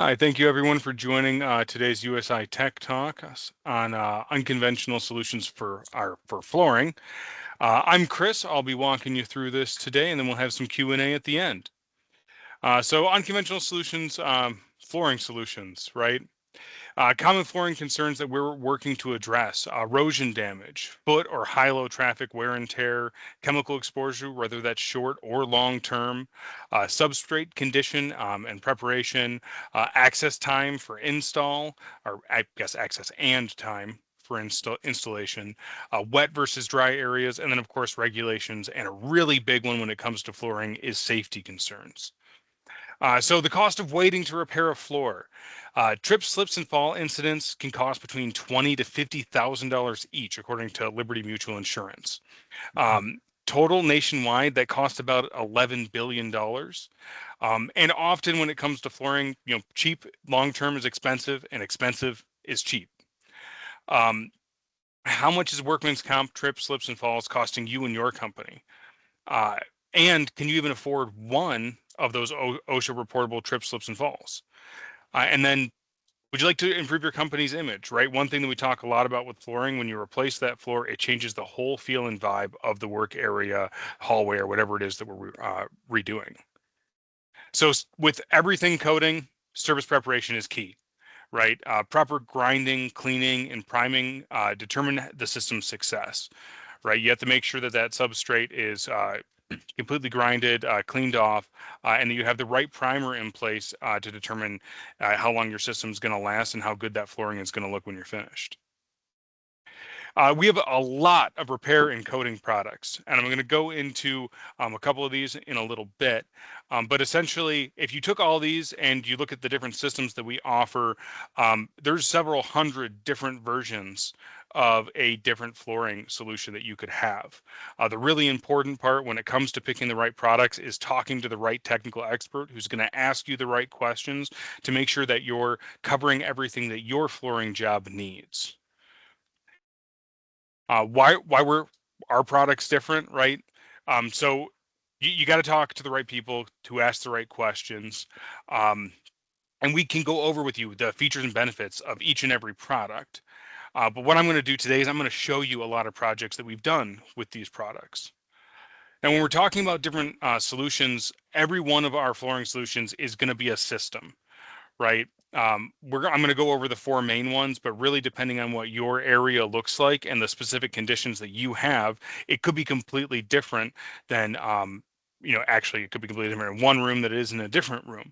Hi, thank you everyone for joining today's USI Tech Talk on unconventional solutions for flooring. I'm Chris. I'll be walking you through this today, and then we'll have some Q&A at the end. So unconventional solutions, flooring solutions, right? Common flooring concerns that we're working to address: erosion damage, foot or high-low traffic wear and tear, chemical exposure, whether that's short or long-term, substrate condition and preparation, access time for install, or I guess access and time for installation, wet versus dry areas, and then of course regulations. And a really big one when it comes to flooring is safety concerns. So the cost of waiting to repair a floor. Trips, slips, and fall incidents can cost between $20,000 to $50,000 each, according to Liberty Mutual Insurance. Total nationwide, that costs about $11 billion. And often when it comes to flooring, cheap long-term is expensive, and expensive is cheap. How much is workman's comp, trips, slips, and falls costing you and your company? And can you even afford one of those OSHA reportable trips, slips, and falls? And then, would you like to improve your company's image, right? One thing that we talk a lot about with flooring, when you replace that floor, it changes the whole feel and vibe of the work area, hallway, or whatever it is that we're redoing. So with everything coating, surface preparation is key, right? Proper grinding, cleaning, and priming determine the system's success, right? You have to make sure that that substrate is completely grinded, cleaned off, and you have the right primer in place to determine how long your system is going to last and how good that flooring is going to look when you're finished. We have a lot of repair and coating products, and I'm going to go into a couple of these in a little bit. But essentially, if you took all these and you look at the different systems that we offer, there's several hundred different versions of a different flooring solution that you could have. The really important part when it comes to picking the right products is talking to the right technical expert who's going to ask you the right questions to make sure that you're covering everything that your flooring job needs. Why were our products different, right? So you got to talk to the right people to ask the right questions. And we can go over with you the features and benefits of each and every product. But what I'm going to do today is I'm going to show you a lot of projects that we've done with these products. Now, when we're talking about different solutions, every one of our flooring solutions is going to be a system, right? I'm going to go over the four main ones, but really depending on what your area looks like and the specific conditions that you have, it could be completely different than, actually it could be completely different in one room that it is in a different room.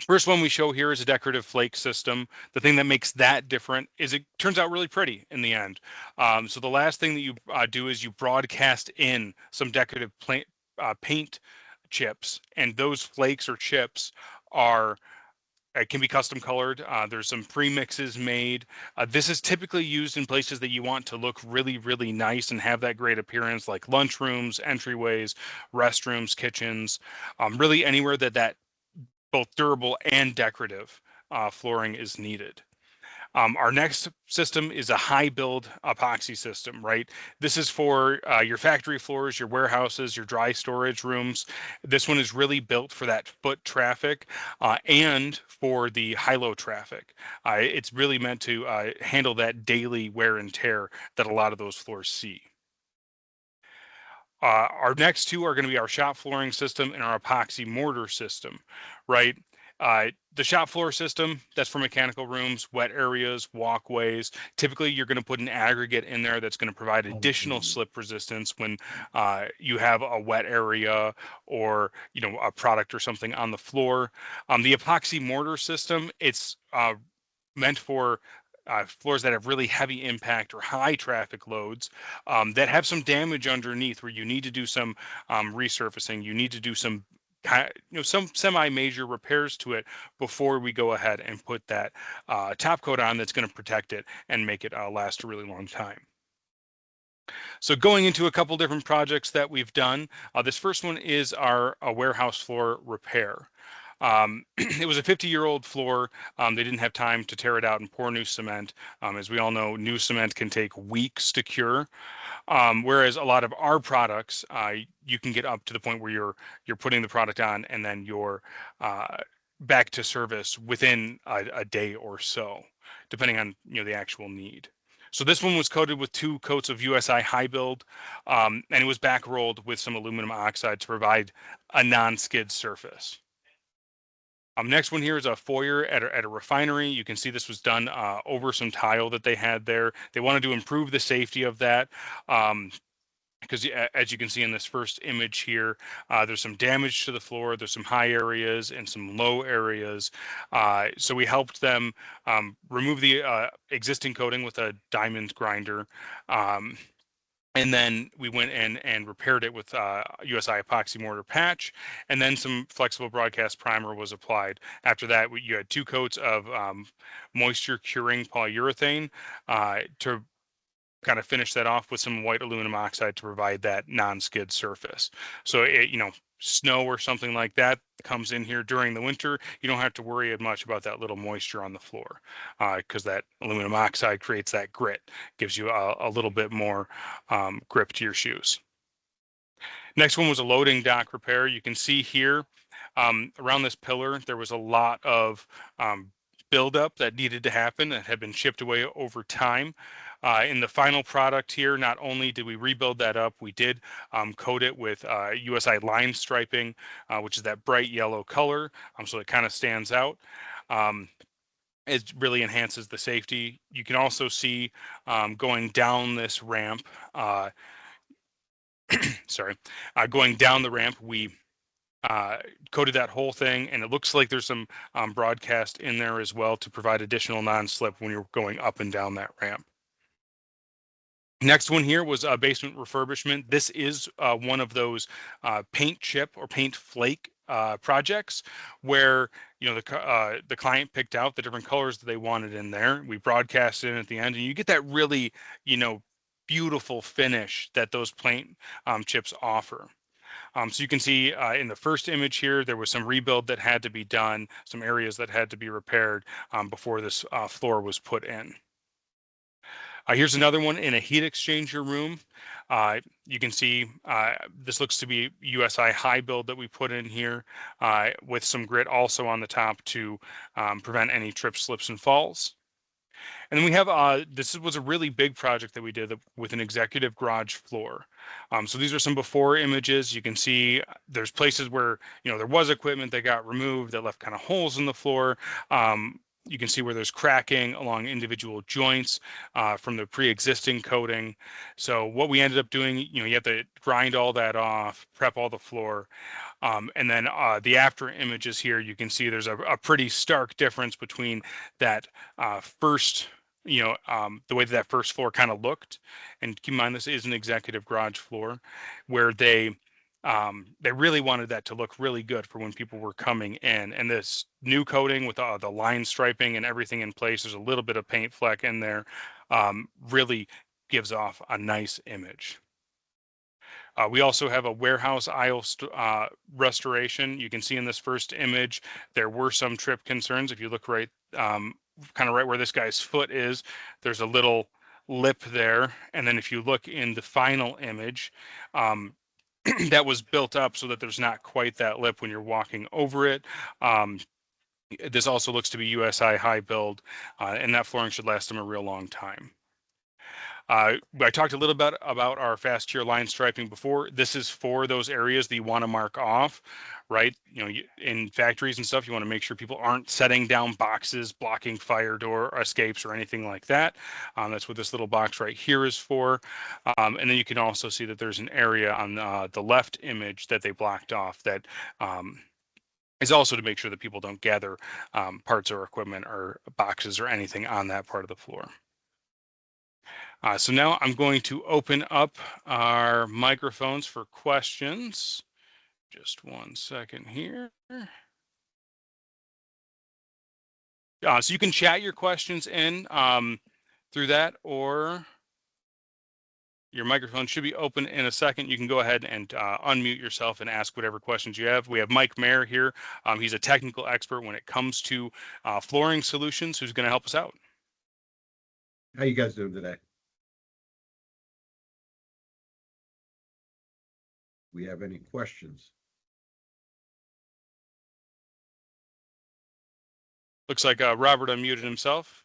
First one we show here is a decorative flake system. The thing that makes that different is it turns out really pretty in the end. So the last thing that you do is you broadcast in some decorative paint chips, and those flakes or chips are it can be custom colored. There's some pre-mixes made. This is typically used in places that you want to look really, really nice and have that great appearance, like lunchrooms, entryways, restrooms, kitchens, really anywhere that both durable and decorative flooring is needed. Our next system is a high build epoxy system, right? This is for your factory floors, your warehouses, your dry storage rooms. This one is really built for that foot traffic and for the high-low traffic. It's really meant to handle that daily wear and tear that a lot of those floors see. Our next two are going to be our shop flooring system and our epoxy mortar system, right? The shop floor system, that's for mechanical rooms, wet areas, walkways. Typically, you're going to put an aggregate in there that's going to provide additional slip resistance when you have a wet area or a product or something on the floor. The epoxy mortar system, it's meant for floors that have really heavy impact or high traffic loads that have some damage underneath where you need to do some resurfacing. You need to do some some semi-major repairs to it before we go ahead and put that top coat on that's going to protect it and make it last a really long time. So going into a couple different projects that we've done, this first one is our warehouse floor repair. It was a 50-year-old floor. They didn't have time to tear it out and pour new cement. As we all know, new cement can take weeks to cure. Whereas a lot of our products, you can get up to the point where you're putting the product on and then you're back to service within a day or so, depending on the actual need. So this one was coated with 2 coats of USI high build, and it was back rolled with some aluminum oxide to provide a non-skid surface. Next one here is a foyer at a refinery. You can see this was done over some tile that they had there. They wanted to improve the safety of that. Because as you can see in this first image here, there's some damage to the floor. There's some high areas and some low areas. So we helped them remove the existing coating with a diamond grinder. And then we went in and repaired it with USI Epoxy Mortar Patch, and then some flexible broadcast primer was applied. After that, you had 2 coats of moisture curing polyurethane to kind of finish that off with some white aluminum oxide to provide that non-skid surface. So snow or something like that comes in here during the winter, you don't have to worry as much about that little moisture on the floor, because that aluminum oxide creates that grit, gives you a little bit more grip to your shoes. Next one was a loading dock repair. You can see here around this pillar, there was a lot of buildup that needed to happen that had been chipped away over time. In the final product here, not only did we rebuild that up, we did coat it with USI line striping, which is that bright yellow color, so it kind of stands out. It really enhances the safety. You can also see going down this ramp, going down the ramp, we coated that whole thing, and it looks like there's some broadcast in there as well to provide additional non-slip when you're going up and down that ramp. Next one here was a basement refurbishment. This is one of those paint chip or paint flake projects where the client picked out the different colors that they wanted in there. We broadcast it in at the end, and you get that really beautiful finish that those paint chips offer. So you can see in the first image here, there was some rebuild that had to be done, some areas that had to be repaired before this floor was put in. Here's another one in a heat exchanger room. You can see this looks to be USI high build that we put in here with some grit also on the top to prevent any trips, slips, and falls. And then we have, this was a really big project that we did with an executive garage floor. So these are some before images. You can see there's places where, there was equipment that got removed that left kind of holes in the floor. You can see where there's cracking along individual joints from the pre-existing coating. So what we ended up doing, you have to grind all that off, prep all the floor. And then the after images here, you can see there's a pretty stark difference between that first, the way that first floor kind of looked. And keep in mind, this is an executive garage floor where they really wanted that to look really good for when people were coming in. And this new coating with the line striping and everything in place, there's a little bit of paint fleck in there, really gives off a nice image. We also have a warehouse aisle restoration. You can see in this first image, there were some trip concerns. If you look right, kind of right where this guy's foot is, there's a little lip there. And then if you look in the final image, that was built up so that there's not quite that lip when you're walking over it. This also looks to be USI high build, and that flooring should last them a real long time. I talked a little bit about our fast tier line striping before. This is for those areas that you want to mark off, right? In factories and stuff, you want to make sure people aren't setting down boxes, blocking fire door escapes or anything like that. That's what this little box right here is for. And then you can also see that there's an area on the left image that they blocked off that is also to make sure that people don't gather parts or equipment or boxes or anything on that part of the floor. So now I'm going to open up our microphones for questions. Just 1 second here. So you can chat your questions in through that, or your microphone should be open in a second. You can go ahead and unmute yourself and ask whatever questions you have. We have Mike Mayer here. He's a technical expert when it comes to flooring solutions, who's going to help us out. How you guys doing today? We have any questions? Looks like Robert unmuted himself.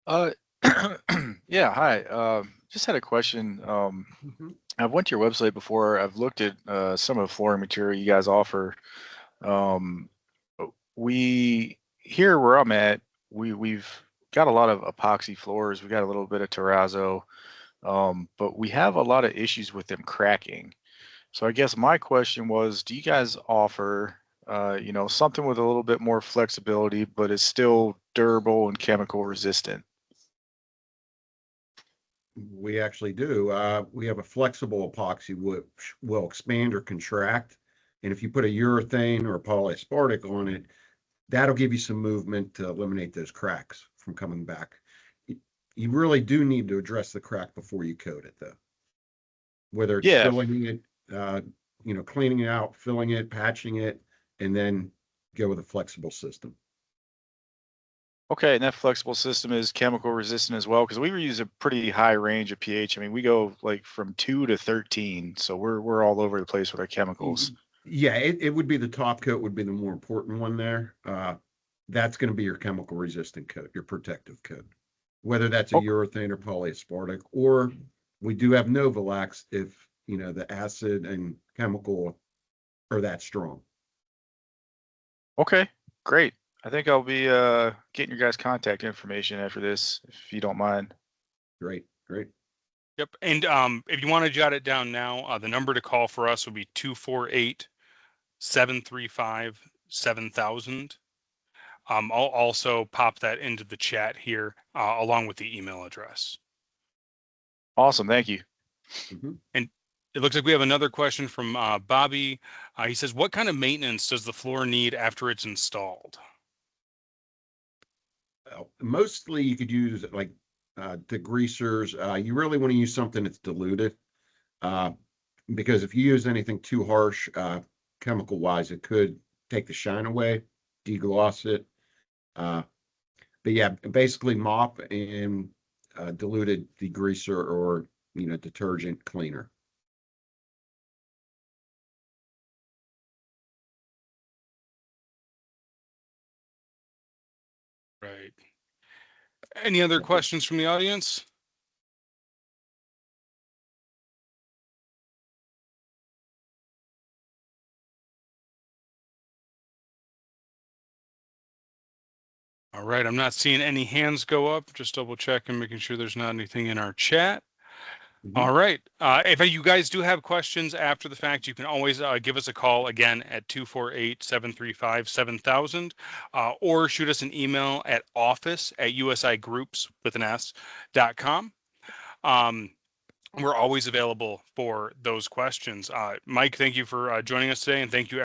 Yeah, hi. Just had a question. I've went to your website before. I've looked at some of the flooring material you guys offer. Um, we here where I'm at, we've got a lot of epoxy floors. We got a little bit of terrazzo, but we have a lot of issues with them cracking. So I guess my question was, do you guys offer, something with a little bit more flexibility, but is still durable and chemical resistant? We actually do. We have a flexible epoxy which will expand or contract. And if you put a urethane or a polyaspartic on it, that'll give you some movement to eliminate those cracks from coming back. You really do need to address the crack before you coat it, though. Whether it's Yeah. filling it, cleaning it out, filling it, patching it, and then go with a flexible system. Okay, and that flexible system is chemical resistant as well, because we use a pretty high range of pH. I mean, we go like from 2 to 13, so we're all over the place with our chemicals. Yeah, it would be the top coat would be the more important one there. That's going to be your chemical resistant coat, your protective coat, whether that's a Oh, urethane or polyaspartic, or we do have Novalax if the acid and chemical are that strong. okay, great. I think I'll be getting your guys' contact information after this, if you don't mind. Great, great. Yep. And if you want to jot it down now, the number to call for us would be 248-735-7000. I'll also pop that into the chat here along with the email address. Awesome, thank you. And it looks like we have another question from Bobby. He says, what kind of maintenance does the floor need after it's installed? Mostly you could use like degreasers. You really want to use something that's diluted because if you use anything too harsh chemical wise, it could take the shine away, degloss it. But yeah, basically mop and diluted degreaser or detergent cleaner. Right. Any other questions from the audience? All right, I'm not seeing any hands go up. Just double checking, making sure there's not anything in our chat. All right. If you guys do have questions after the fact, you can always give us a call again at 248-735-7000 or shoot us an email at office@usigroups.com. We're always available for those questions. Mike, thank you for joining us today, and thank you